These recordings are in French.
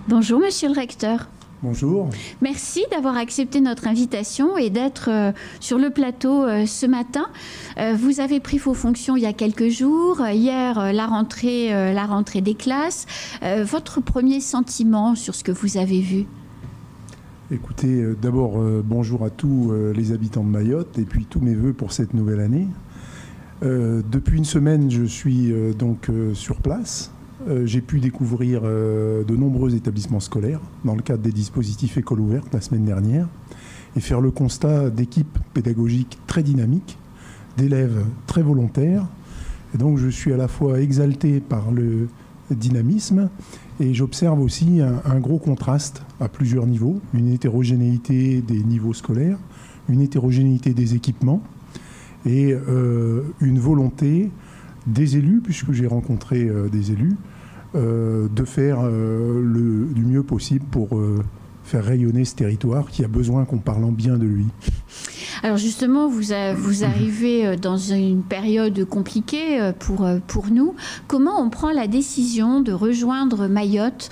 Bonjour Monsieur le Recteur. Bonjour. Merci d'avoir accepté notre invitation et d'être sur le plateau ce matin. Vous avez pris vos fonctions il y a quelques jours. Hier, la rentrée des classes. Votre premier sentiment sur ce que vous avez vu? Écoutez, d'abord, bonjour à tous les habitants de Mayotte et puis tous mes vœux pour cette nouvelle année. Depuis une semaine, je suis donc sur place. J'ai pu découvrir de nombreux établissements scolaires dans le cadre des dispositifs École ouverte la semaine dernière et faire le constat d'équipes pédagogiques très dynamiques, d'élèves très volontaires. Et donc je suis à la fois exalté par le dynamisme et j'observe aussi un gros contraste à plusieurs niveaux, une hétérogénéité des niveaux scolaires, une hétérogénéité des équipements et une volonté des élus, puisque j'ai rencontré des élus, de faire du mieux possible pour faire rayonner ce territoire qui a besoin qu'on parle bien de lui. Alors justement, vous arrivez dans une période compliquée pour nous. Comment on prend la décision de rejoindre Mayotte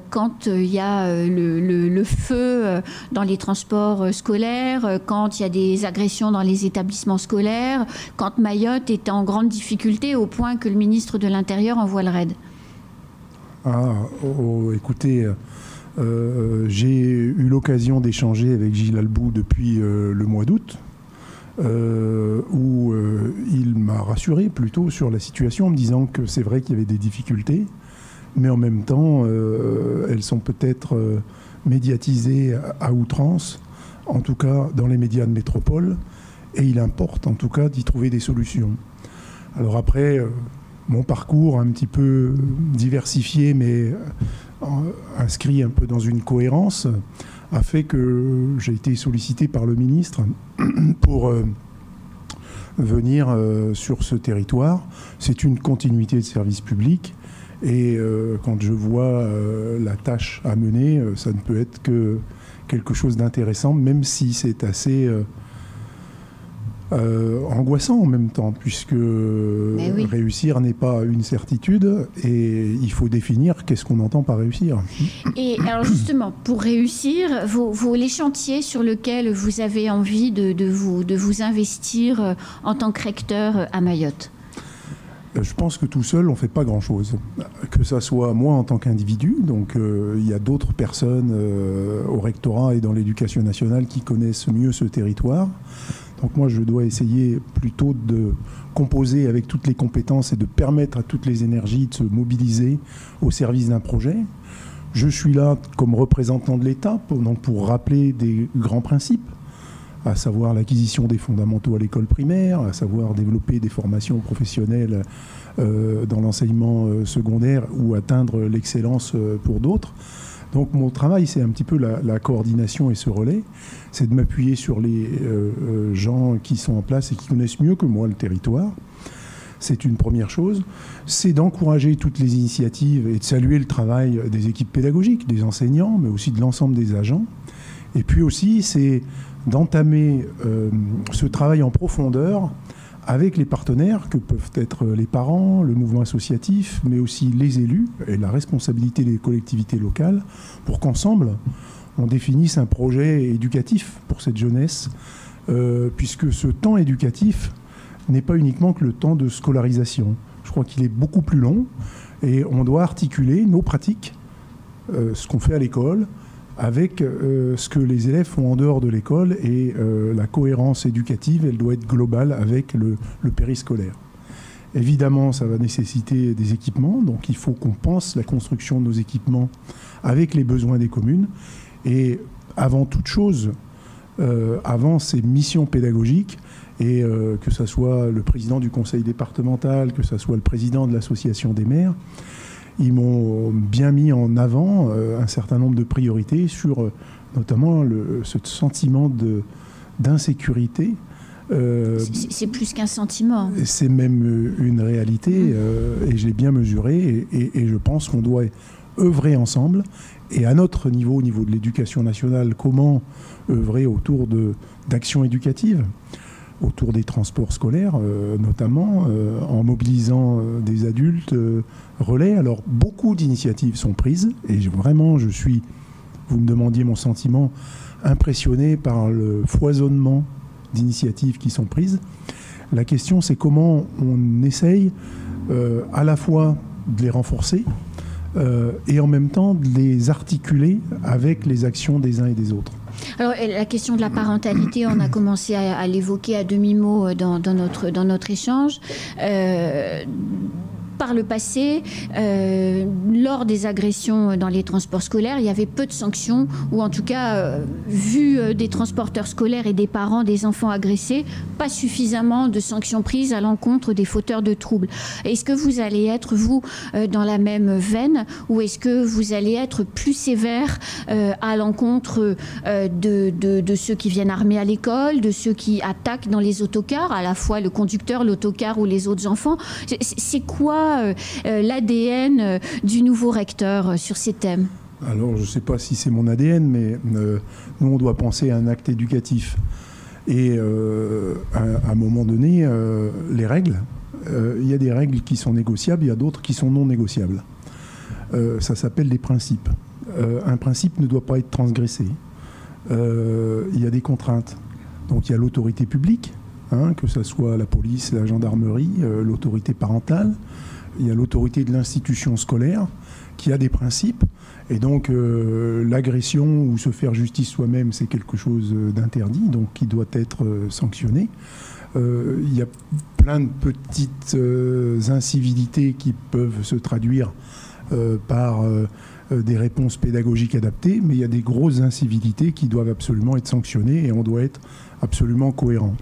quand il y a le feu dans les transports scolaires, quand il y a des agressions dans les établissements scolaires, quand Mayotte est en grande difficulté au point que le ministre de l'Intérieur envoie le raid? Écoutez, j'ai eu l'occasion d'échanger avec Gilles Albou depuis le mois d'août, où il m'a rassuré plutôt sur la situation en me disant que c'est vrai qu'il y avait des difficultés, mais en même temps, elles sont peut-être médiatisées à outrance, en tout cas dans les médias de métropole, et il importe en tout cas d'y trouver des solutions. Alors après, mon parcours un petit peu diversifié, mais inscrit un peu dans une cohérence, a fait que j'ai été sollicité par le ministre pour venir sur ce territoire. C'est une continuité de service public et quand je vois la tâche à mener, ça ne peut être que quelque chose d'intéressant, même si c'est assez angoissant en même temps, puisque oui, réussir n'est pas une certitude et il faut définir qu'est-ce qu'on entend par réussir. Et alors justement, pour réussir, les chantiers sur lesquels vous avez envie de vous investir en tant que recteur à Mayotte? Je pense que tout seul, on ne fait pas grand-chose. Que ça soit moi en tant qu'individu, donc il y a d'autres personnes au rectorat et dans l'éducation nationale qui connaissent mieux ce territoire. Donc moi, je dois essayer plutôt de composer avec toutes les compétences et de permettre à toutes les énergies de se mobiliser au service d'un projet. Je suis là comme représentant de l'État pour rappeler des grands principes, à savoir l'acquisition des fondamentaux à l'école primaire, à savoir développer des formations professionnelles dans l'enseignement secondaire ou atteindre l'excellence pour d'autres. Donc mon travail, c'est un petit peu la coordination et ce relais, c'est de m'appuyer sur les gens qui sont en place et qui connaissent mieux que moi le territoire. C'est une première chose. C'est d'encourager toutes les initiatives et de saluer le travail des équipes pédagogiques, des enseignants, mais aussi de l'ensemble des agents. Et puis aussi, c'est d'entamer ce travail en profondeur avec les partenaires que peuvent être les parents, le mouvement associatif, mais aussi les élus et la responsabilité des collectivités locales pour qu'ensemble, on définisse un projet éducatif pour cette jeunesse, puisque ce temps éducatif n'est pas uniquement que le temps de scolarisation. Je crois qu'il est beaucoup plus long et on doit articuler nos pratiques, ce qu'on fait à l'école, avec ce que les élèves font en dehors de l'école et la cohérence éducative, elle doit être globale avec le périscolaire. Évidemment, ça va nécessiter des équipements, donc il faut qu'on pense la construction de nos équipements avec les besoins des communes. Et avant toute chose, avant ces missions pédagogiques, et que ce soit le président du conseil départemental, que ce soit le président de l'association des maires, ils m'ont bien mis en avant un certain nombre de priorités sur notamment ce sentiment d'insécurité. C'est plus qu'un sentiment. C'est même une réalité et je l'ai bien mesuré et je pense qu'on doit œuvrer ensemble. Et à notre niveau, au niveau de l'éducation nationale, comment œuvrer autour d'actions éducatives. autour des transports scolaires, notamment, en mobilisant des adultes relais. Alors, beaucoup d'initiatives sont prises, et vraiment, vous me demandiez mon sentiment, impressionné par le foisonnement d'initiatives qui sont prises. La question, c'est comment on essaye à la fois de les renforcer et en même temps de les articuler avec les actions des uns et des autres. Alors, la question de la parentalité, on a commencé à l'évoquer à demi-mot dans notre échange. Par le passé, lors des agressions dans les transports scolaires, il y avait peu de sanctions, ou en tout cas, vu des transporteurs scolaires et des parents des enfants agressés, pas suffisamment de sanctions prises à l'encontre des fauteurs de troubles. Est-ce que vous allez être, vous, dans la même veine, ou est-ce que vous allez être plus sévère à l'encontre de ceux qui viennent armés à l'école, de ceux qui attaquent dans les autocars, à la fois le conducteur, l'autocar ou les autres enfants? C'est quoi l'ADN du nouveau recteur sur ces thèmes? Alors, je ne sais pas si c'est mon ADN, mais nous, on doit penser à un acte éducatif. Et à un moment donné, les règles, il y a des règles qui sont négociables, il y a d'autres qui sont non négociables. Ça s'appelle des principes. Un principe ne doit pas être transgressé. Il y a des contraintes. Donc, il y a l'autorité publique, que ce soit la police, la gendarmerie, l'autorité parentale. Il y a l'autorité de l'institution scolaire qui a des principes. Et donc, l'agression ou se faire justice soi-même, c'est quelque chose d'interdit, donc qui doit être sanctionné. Il y a plein de petites incivilités qui peuvent se traduire par des réponses pédagogiques adaptées, mais il y a des grosses incivilités qui doivent absolument être sanctionnées et on doit être absolument cohérent.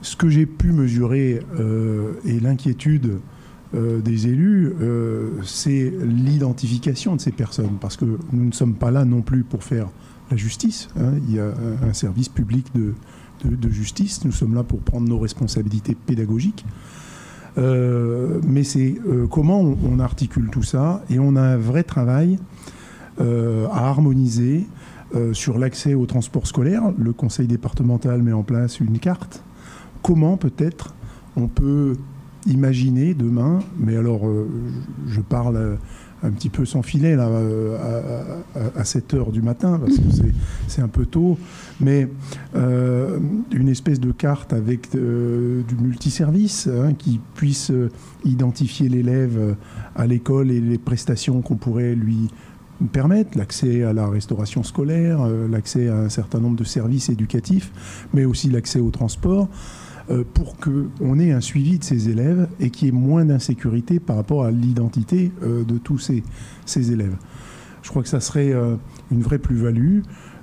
Ce que j'ai pu mesurer et l'inquiétude des élus, c'est l'identification de ces personnes, parce que nous ne sommes pas là non plus pour faire la justice. Il y a un service public de justice, nous sommes là pour prendre nos responsabilités pédagogiques. Mais c'est comment on articule tout ça, et on a un vrai travail à harmoniser sur l'accès au transport scolaire. Le conseil départemental met en place une carte. Comment peut-être on peut imaginer demain, mais alors je parle un petit peu sans filet là, à 7 heures du matin, parce que c'est un peu tôt, mais une espèce de carte avec du multiservice qui puisse identifier l'élève à l'école et les prestations qu'on pourrait lui permettre, l'accès à la restauration scolaire, l'accès à un certain nombre de services éducatifs, mais aussi l'accès au transport, pour qu'on ait un suivi de ces élèves et qu'il y ait moins d'insécurité par rapport à l'identité de tous ces élèves. Je crois que ça serait une vraie plus-value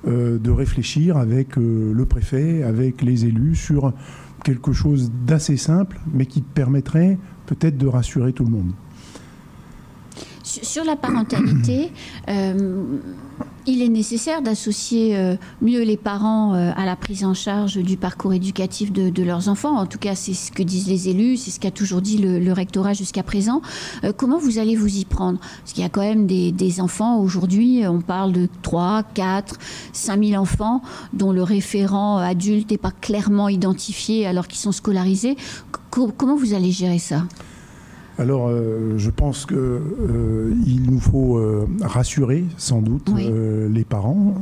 de réfléchir avec le préfet, avec les élus, sur quelque chose d'assez simple, mais qui permettrait peut-être de rassurer tout le monde. Sur la parentalité, il est nécessaire d'associer mieux les parents à la prise en charge du parcours éducatif de leurs enfants. En tout cas, c'est ce que disent les élus, c'est ce qu'a toujours dit le rectorat jusqu'à présent. Comment vous allez vous y prendre? Parce qu'il y a quand même des enfants aujourd'hui, on parle de 3, 4, 5 000 enfants dont le référent adulte n'est pas clairement identifié alors qu'ils sont scolarisés. Comment vous allez gérer ça? Alors, je pense qu'il nous faut rassurer, sans doute, les parents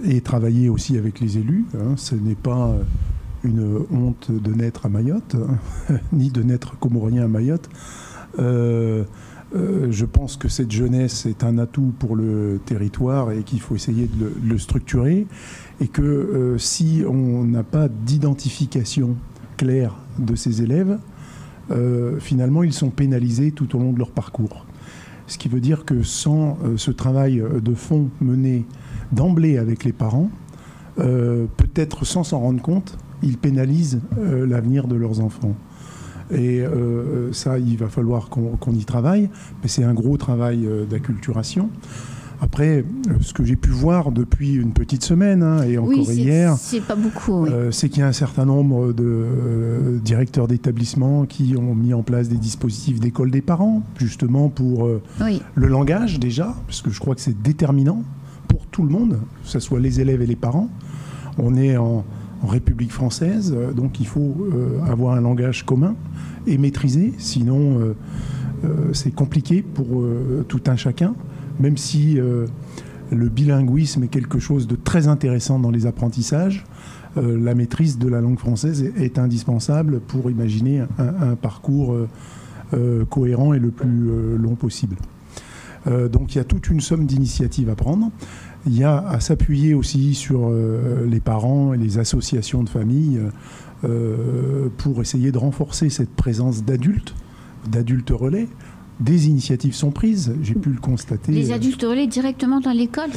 et travailler aussi avec les élus. Ce n'est pas une honte de naître à Mayotte, ni de naître comorien à Mayotte. Je pense que cette jeunesse est un atout pour le territoire et qu'il faut essayer de le structurer. Et que si on n'a pas d'identification claire de ces élèves, finalement, ils sont pénalisés tout au long de leur parcours. Ce qui veut dire que sans ce travail de fond mené d'emblée avec les parents, peut-être sans s'en rendre compte, ils pénalisent l'avenir de leurs enfants. Et ça, il va falloir qu'on y travaille, mais c'est un gros travail d'acculturation. Après, ce que j'ai pu voir depuis une petite semaine, et encore hier, c'est pas beaucoup, c'est qu'il y a un certain nombre de directeurs d'établissements qui ont mis en place des dispositifs d'école des parents, justement pour le langage déjà, parce que je crois que c'est déterminant pour tout le monde, que ce soit les élèves et les parents. On est en en République française, donc il faut avoir un langage commun et maîtrisé, sinon c'est compliqué pour tout un chacun, même si le bilinguisme est quelque chose de très intéressant dans les apprentissages. La maîtrise de la langue française est indispensable pour imaginer un parcours cohérent et le plus long possible. Donc il y a toute une somme d'initiatives à prendre. Il y a à s'appuyer aussi sur les parents et les associations de familles pour essayer de renforcer cette présence d'adultes relais. Des initiatives sont prises, j'ai pu le constater. Les adultes relais directement dans l'école ?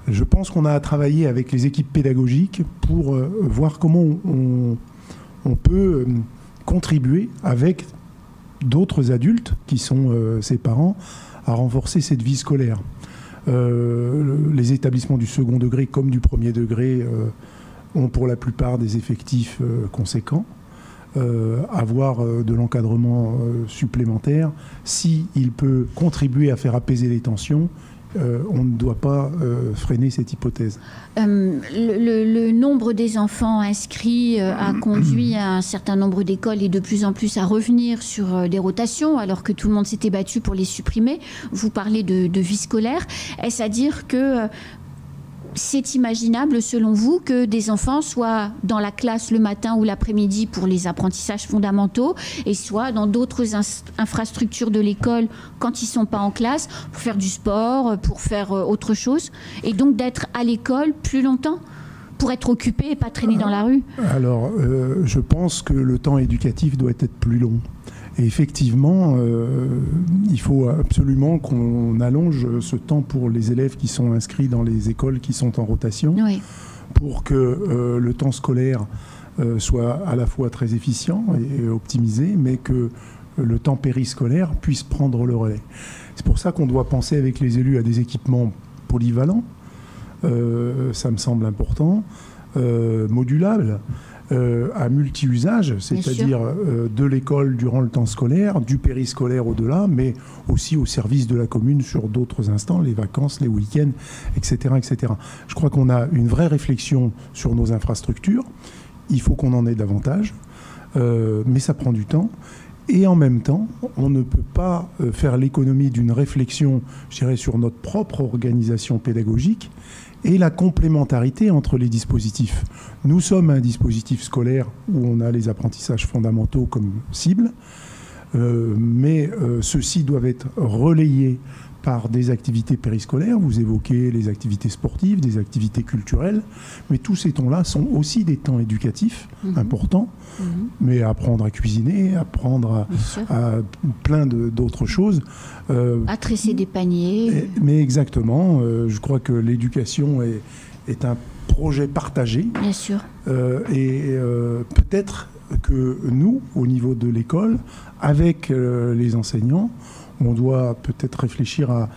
Je pense qu'on a travaillé avec les équipes pédagogiques pour voir comment on peut contribuer avec d'autres adultes qui sont ses parents à renforcer cette vie scolaire. Les établissements du second degré comme du premier degré ont pour la plupart des effectifs conséquents. Avoir de l'encadrement supplémentaire, s'il peut contribuer à faire apaiser les tensions, on ne doit pas freiner cette hypothèse. Le nombre des enfants inscrits a conduit à un certain nombre d'écoles et de plus en plus à revenir sur des rotations, alors que tout le monde s'était battu pour les supprimer. Vous parlez de vie scolaire. Est-ce à dire que c'est imaginable, selon vous, que des enfants soient dans la classe le matin ou l'après-midi pour les apprentissages fondamentaux et soient dans d'autres infrastructures de l'école quand ils ne sont pas en classe pour faire du sport, pour faire autre chose, et donc d'être à l'école plus longtemps pour être occupés et pas traîner dans la rue? Alors, je pense que le temps éducatif doit être plus long. Et effectivement, il faut absolument qu'on allonge ce temps pour les élèves qui sont inscrits dans les écoles qui sont en rotation, oui, pour que le temps scolaire soit à la fois très efficient et optimisé, mais que le temps périscolaire puisse prendre le relais. C'est pour ça qu'on doit penser avec les élus à des équipements polyvalents, ça me semble important, modulables, à multi-usage, c'est-à-dire de l'école durant le temps scolaire, du périscolaire au-delà, mais aussi au service de la commune sur d'autres instants, les vacances, les week-ends, etc., etc. Je crois qu'on a une vraie réflexion sur nos infrastructures. Il faut qu'on en ait davantage, mais ça prend du temps. Et en même temps, on ne peut pas faire l'économie d'une réflexion, je dirais, sur notre propre organisation pédagogique et la complémentarité entre les dispositifs. Nous sommes un dispositif scolaire où on a les apprentissages fondamentaux comme cible, mais ceux-ci doivent être relayés par des activités périscolaires. Vous évoquez les activités sportives, des activités culturelles, mais tous ces temps-là sont aussi des temps éducatifs importants, mais apprendre à cuisiner, apprendre à plein d'autres choses. À tresser des paniers. Mais exactement, je crois que l'éducation est un projet partagé. Bien sûr. Et peut-être que nous, au niveau de l'école, avec les enseignants, on doit peut-être réfléchir à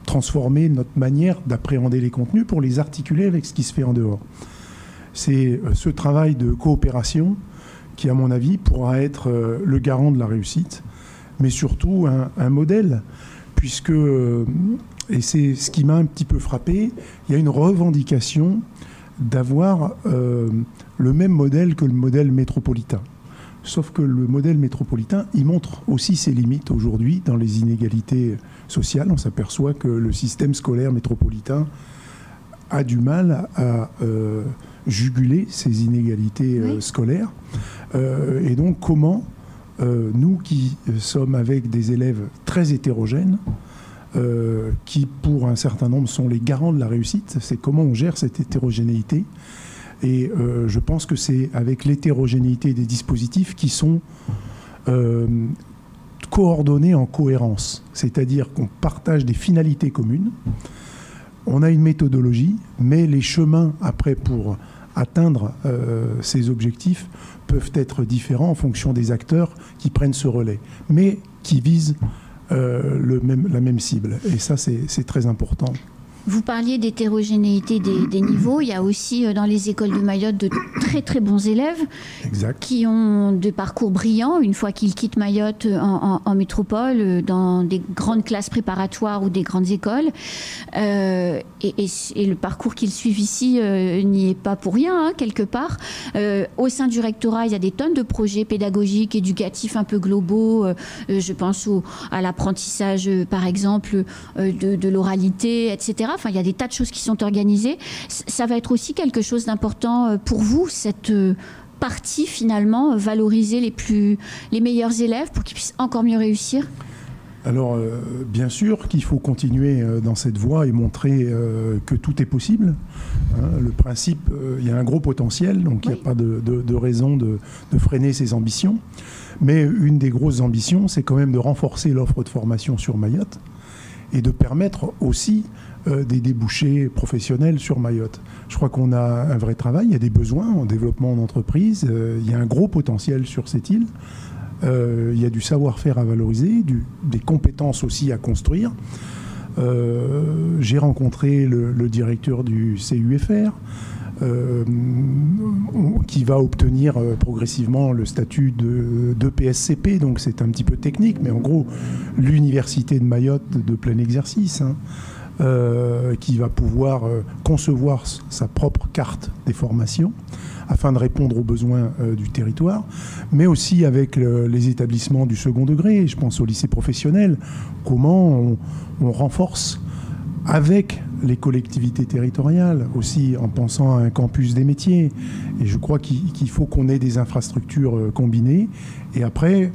transformer notre manière d'appréhender les contenus pour les articuler avec ce qui se fait en dehors. C'est ce travail de coopération qui, à mon avis, pourra être le garant de la réussite, mais surtout un modèle, puisque, et c'est ce qui m'a un petit peu frappé, il y a une revendication d'avoir le même modèle que le modèle métropolitain. Sauf que le modèle métropolitain, il montre aussi ses limites aujourd'hui dans les inégalités sociales. On s'aperçoit que le système scolaire métropolitain a du mal à juguler ces inégalités scolaires. Et donc, comment nous qui sommes avec des élèves très hétérogènes, qui pour un certain nombre sont les garants de la réussite, c'est comment on gère cette hétérogénéité. Et je pense que c'est avec l'hétérogénéité des dispositifs qui sont coordonnés en cohérence. C'est-à-dire qu'on partage des finalités communes, on a une méthodologie, mais les chemins après pour atteindre ces objectifs peuvent être différents en fonction des acteurs qui prennent ce relais, mais qui visent la même cible. Et ça, c'est très important. Vous parliez d'hétérogénéité des niveaux. Il y a aussi dans les écoles de Mayotte de très très bons élèves qui ont des parcours brillants une fois qu'ils quittent Mayotte en métropole, dans des grandes classes préparatoires ou des grandes écoles. Et le parcours qu'ils suivent ici n'y est pas pour rien, hein, quelque part. Au sein du rectorat, il y a des tonnes de projets pédagogiques, éducatifs un peu globaux. Je pense à l'apprentissage, par exemple, de l'oralité, etc. Enfin, il y a des tas de choses qui sont organisées. Ça va être aussi quelque chose d'important pour vous, cette partie, finalement, valoriser les meilleurs élèves pour qu'ils puissent encore mieux réussir? Alors, bien sûr qu'il faut continuer dans cette voie et montrer que tout est possible. Hein, le principe, il y a un gros potentiel, donc il n'y a pas de raison de freiner ses ambitions. Mais une des grosses ambitions, c'est quand même de renforcer l'offre de formation sur Mayotte et de permettre aussi des débouchés professionnels sur Mayotte. Je crois qu'on a un vrai travail, il y a des besoins en développement d'entreprise, il y a un gros potentiel sur cette île, il y a du savoir-faire à valoriser, des compétences aussi à construire. J'ai rencontré le directeur du CUFR, qui va obtenir progressivement le statut de PSCP, donc c'est un petit peu technique, mais en gros, l'université de Mayotte de plein exercice, hein, qui va pouvoir concevoir sa propre carte des formations afin de répondre aux besoins du territoire, mais aussi avec les établissements du second degré, je pense au lycée professionnel, comment on renforce avec les collectivités territoriales, aussi en pensant à un campus des métiers. Et je crois qu'il faut qu'on ait des infrastructures combinées, et après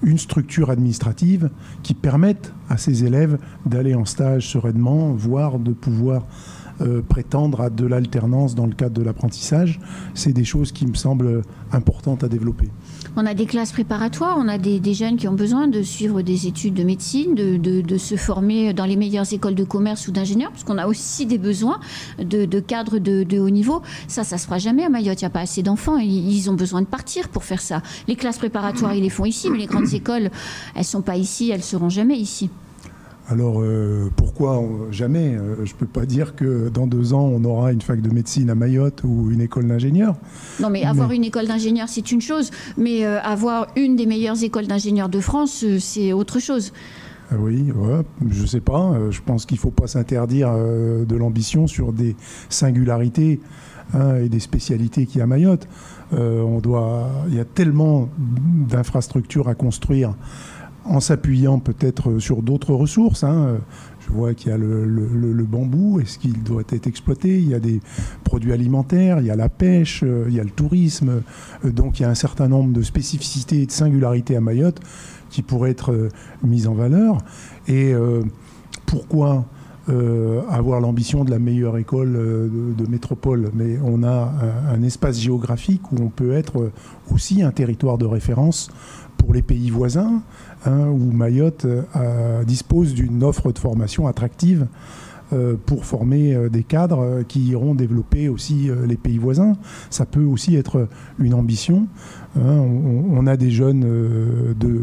une structure administrative qui permette à ces élèves d'aller en stage sereinement, voire de pouvoir prétendre à de l'alternance dans le cadre de l'apprentissage. C'est des choses qui me semblent importantes à développer. On a des classes préparatoires, on a des jeunes qui ont besoin de suivre des études de médecine, de se former dans les meilleures écoles de commerce ou d'ingénieurs, parce qu'on a aussi des besoins de cadres de haut niveau. Ça se fera jamais à Mayotte, il n'y a pas assez d'enfants, ils ont besoin de partir pour faire ça. Les classes préparatoires, ils les font ici, mais les grandes écoles, elles ne sont pas ici, elles ne seront jamais ici. Alors, pourquoi jamais? Je ne peux pas dire que dans 2 ans, on aura une fac de médecine à Mayotte ou une école d'ingénieurs. Non, mais avoir une école d'ingénieurs, c'est une chose. Mais avoir une des meilleures écoles d'ingénieurs de France, c'est autre chose. Oui, ouais, je ne sais pas. Je pense qu'il ne faut pas s'interdire de l'ambition sur des singularités et des spécialités qu'il y a à Mayotte. Il y a tellement d'infrastructures à construire en s'appuyant peut-être sur d'autres ressources. Hein. Je vois qu'il y a le bambou, est-ce qu'il doit être exploité? Il y a des produits alimentaires, il y a la pêche, il y a le tourisme. Donc il y a un certain nombre de spécificités et de singularités à Mayotte qui pourraient être mises en valeur. Et pourquoi avoir l'ambition de la meilleure école de métropole? Mais on a un espace géographique où on peut être aussi un territoire de référence pour les pays voisins, hein, où Mayotte dispose d'une offre de formation attractive pour former des cadres qui iront développer aussi les pays voisins. Ça peut aussi être une ambition. Hein. On a des jeunes de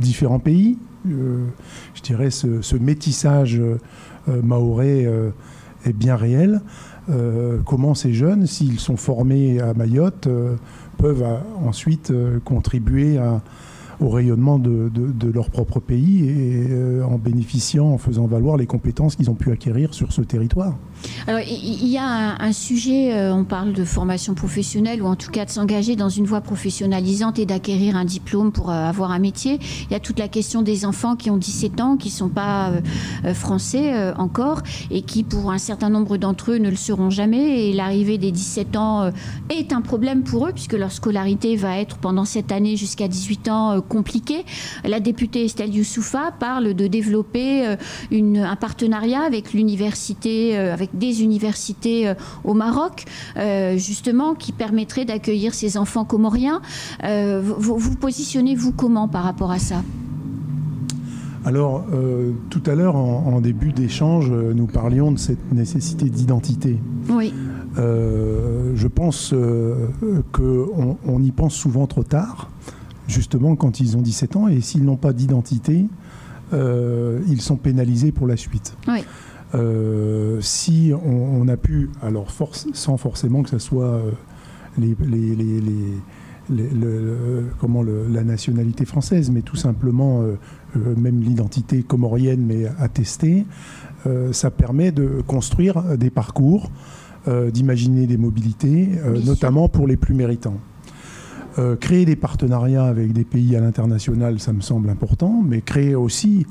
différents pays. Je dirais ce métissage mahorais est bien réel. Comment ces jeunes, s'ils sont formés à Mayotte, peuvent ensuite contribuer au rayonnement de leur propre pays et en bénéficiant, en faisant valoir les compétences qu'ils ont pu acquérir sur ce territoire. Alors, il y a un sujet, on parle de formation professionnelle ou en tout cas de s'engager dans une voie professionnalisante et d'acquérir un diplôme pour avoir un métier. Il y a toute la question des enfants qui ont 17 ans, qui ne sont pas français encore et qui, pour un certain nombre d'entre eux, ne le seront jamais. Et l'arrivée des 17 ans est un problème pour eux puisque leur scolarité va être pendant cette année jusqu'à 18 ans compliquée. La députée Estelle Youssoufa parle de développer un partenariat avec l'université, avec des universités au Maroc, justement, qui permettrait d'accueillir ces enfants comoriens. Vous positionnez-vous comment par rapport à ça? Alors, tout à l'heure, en début d'échange, nous parlions de cette nécessité d'identité. Oui. Je pense qu'on y pense souvent trop tard, justement quand ils ont 17 ans, et s'ils n'ont pas d'identité, ils sont pénalisés pour la suite. Oui. Si on a pu, alors sans forcément que ce soit la nationalité française, mais tout simplement même l'identité comorienne, mais attestée, ça permet de construire des parcours, d'imaginer des mobilités, notamment pour les plus méritants. Créer des partenariats avec des pays à l'international, ça me semble important, mais créer aussi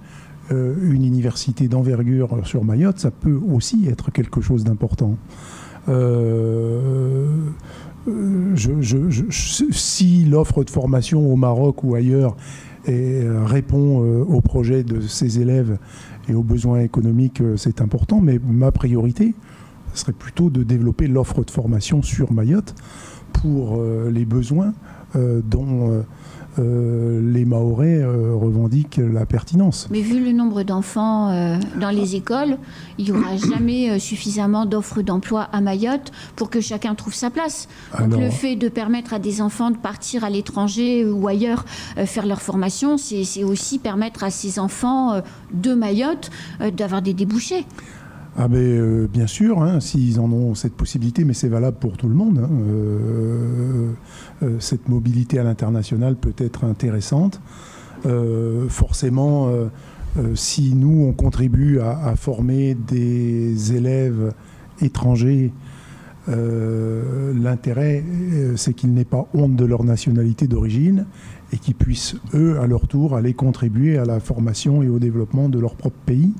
une université d'envergure sur Mayotte, ça peut aussi être quelque chose d'important. Si l'offre de formation au Maroc ou ailleurs répond aux projets de ces élèves et aux besoins économiques, c'est important, mais ma priorité serait plutôt de développer l'offre de formation sur Mayotte pour les besoins dont les Mahorais revendiquent la pertinence. Mais vu le nombre d'enfants dans les écoles, il n'y aura jamais suffisamment d'offres d'emploi à Mayotte pour que chacun trouve sa place. Donc le fait de permettre à des enfants de partir à l'étranger ou ailleurs faire leur formation, c'est aussi permettre à ces enfants de Mayotte d'avoir des débouchés. Ah ben, bien sûr, hein, s'ils en ont cette possibilité, mais c'est valable pour tout le monde. Hein. Cette mobilité à l'international peut être intéressante. Forcément, si nous, on contribue à former des élèves étrangers, l'intérêt, c'est qu'ils n'aient pas honte de leur nationalité d'origine et qu'ils puissent, eux, à leur tour, aller contribuer à la formation et au développement de leur propre pays.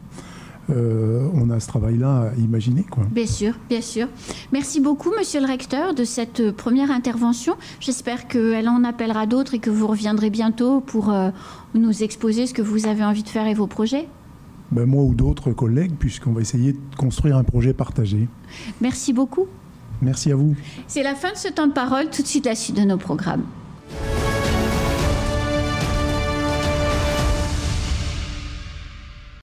On a ce travail-là à imaginer, quoi. Bien sûr, bien sûr. Merci beaucoup, monsieur le recteur, de cette première intervention. J'espère qu'elle en appellera d'autres et que vous reviendrez bientôt pour nous exposer ce que vous avez envie de faire et vos projets. Ben, moi ou d'autres collègues, puisqu'on va essayer de construire un projet partagé. Merci beaucoup. Merci à vous. C'est la fin de ce temps de parole. Tout de suite, la suite de nos programmes.